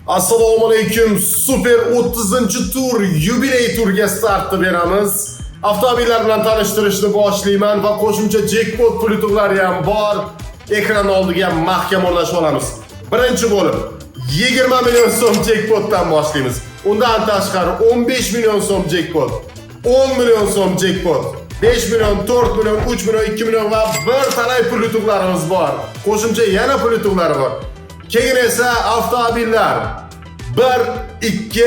Assalomu alaykum. Super 30-tur yubiley turga startni beramiz. Avtomobillar bilan tanishtirishni boshlayman va qo'shimcha jackpot puli turlari ham bor. Ekran oldiga mahkam o'rnashib olamiz. Birinchi bo'lib 20 million so'm jackpotdan boshlaymiz. Undan tashqari 15 million so'm jackpot, 10 million so'm jackpot, 5 million, 4 million, 3 million, 2 million va bir talay pul yutuqlarimiz bor. Qo'shimcha yana pul yutuqlari bor. Keyin esa avtomobillar 1, 2,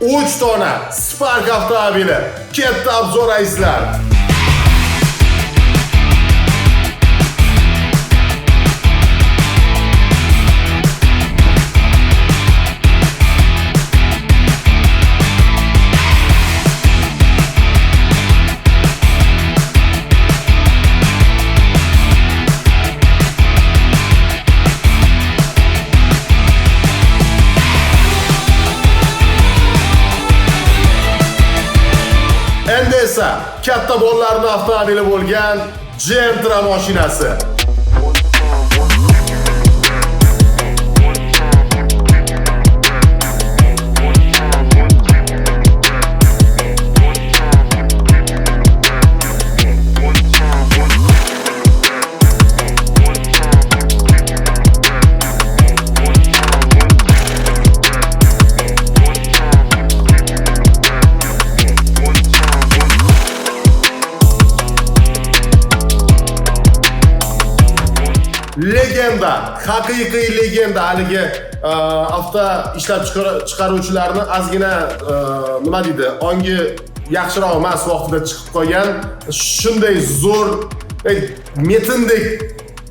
3 dona Spark avtomobili. Katta obzor ayslar. Endi esa katta bollarning avtomobili bo'lgan Gentra mashinasi. Legenda, haqiqiy legenda. Haligi avto ishlab chiqaruvchilarni ozgina nima deydi, ongi yaxshiroq emas vaqtida chiqib qolgan shunday zo'r metindek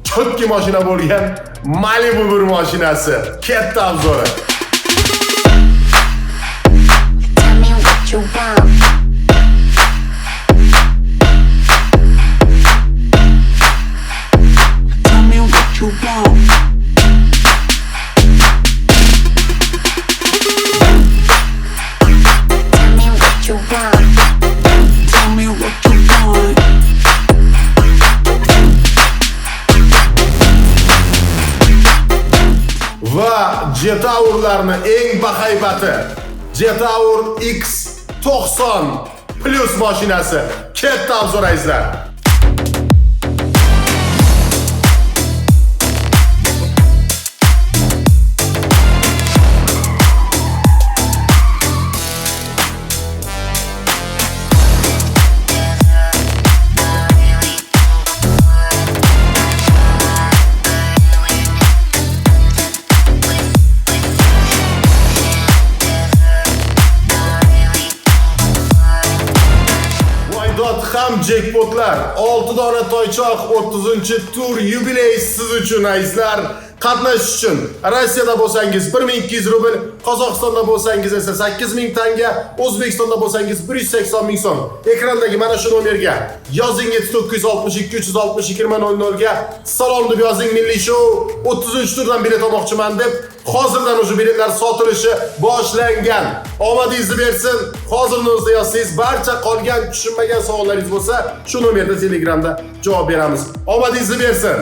cho'tki mashina bo'lgan Malibu bir mashinasi. Katta obzori. Tell me what you want. Tell me what you want. Tell me what you want. Tell me what you want. Va Jetaurlarning eng bahaybati Jetaur X90 Plus mashinasi. Katta obzor azizlar. Ham jackpotlar 6 dona toychoq 30-tur yubiley siz uchun azizlar. Qatnashish uchun Rossiyada bo'lsangiz 1200 rubl, Qozog'istonda bo'lsangiz esa 8000 tanga, O'zbekistonda bo'lsangiz 180 ming so'm. Ekrandagi mana shu nomerga yozing 962 362 2000 ga salom deb yozing. Milliy show 30-turdan bilet olmoqchiman deb hozirdan o'sha biletlar sotilishi boshlangan. Omadingizni bersin. Hozirning o'zida yozsangiz barcha qolgan tushunmagan savollaringiz bo'lsa, shu nomerda Telegramda javob beramiz. Omadingizni bersin.